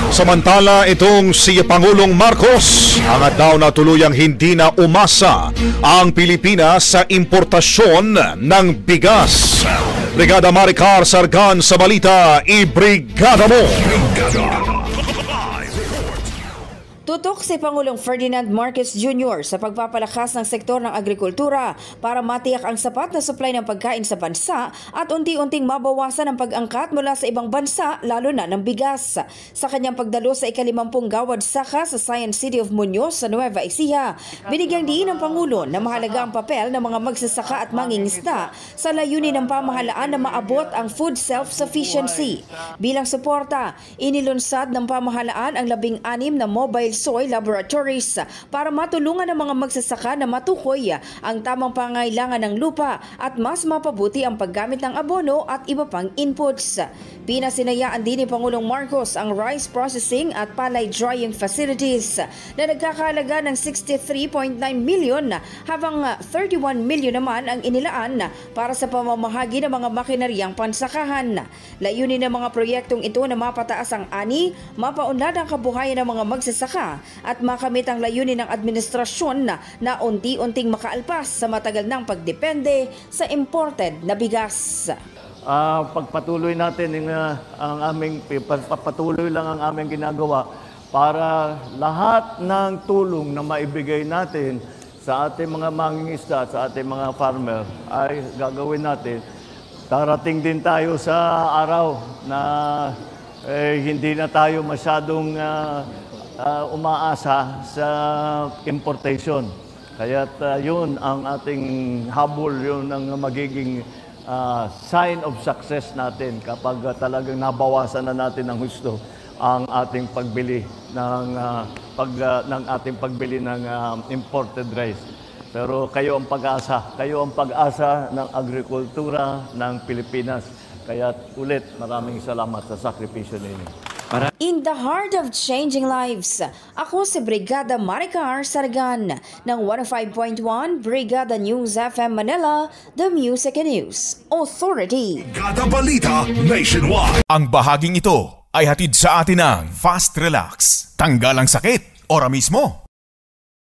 Samantala, itong si Pangulong Marcos angat daw na tuluyang hindi na umasa ang Pilipinas sa importasyon ng bigas. Brigada Maricar Sargan sa balita, ibrigada mo! Tutok si Pangulong Ferdinand Marcos Jr. sa pagpapalakas ng sektor ng agrikultura para matiyak ang sapat na supply ng pagkain sa bansa at unti-unting mabawasan ang pag-angkat mula sa ibang bansa, lalo na ng bigas. Sa kanyang pagdalo sa ika-50 Gawad Saka sa Science City of Muñoz sa Nueva Ecija, binigyang diin ng Pangulo na mahalaga ang papel ng mga magsasaka at mangingisda sa layunin ng pamahalaan na maabot ang food self-sufficiency. Bilang suporta, inilunsad ng pamahalaan ang 16 na mobile soy laboratories para matulungan ang mga magsasaka na matukoy ang tamang pangailangan ng lupa at mas mapabuti ang paggamit ng abono at iba pang inputs. Pinasinayaan din ni Pangulong Marcos ang rice processing at palay drying facilities na nagkakahalaga ng 63.9 million habang 31 million naman ang inilaan para sa pamamahagi ng mga makineryang pansakahan. Layunin ng mga proyektong ito na mapataas ang ani, mapaunlad ang kabuhayan ng mga magsasaka at makamit ang layunin ng administrasyon na unti-unting makaalpas sa matagal ng pagdepende sa imported na bigas. Pagpatuloy natin pagpatuloy lang ang aming ginagawa para lahat ng tulong na maibigay natin sa ating mga mangingisda, sa ating mga farmer ay gagawin natin. Darating din tayo sa araw na hindi na tayo masyadong umaasa sa importation. Kaya't yun ang ating habol, yun ang magiging sign of success natin kapag talagang nabawasan na natin ng husto ang ating pagbili ng imported rice. Pero kayo ang pag-asa ng agrikultura ng Pilipinas. Kaya't ulit maraming salamat sa sakripisyo ninyo. In the heart of changing lives, ako si Brigada Maricar Sargan ng 105.1 Brigada News FM Manila, the Music and News Authority. Brigada Balita Nationwide. Ang bahaging ito ay hatid sa atin ng Fast Relax. Tanggal ang sakit, ora mismo.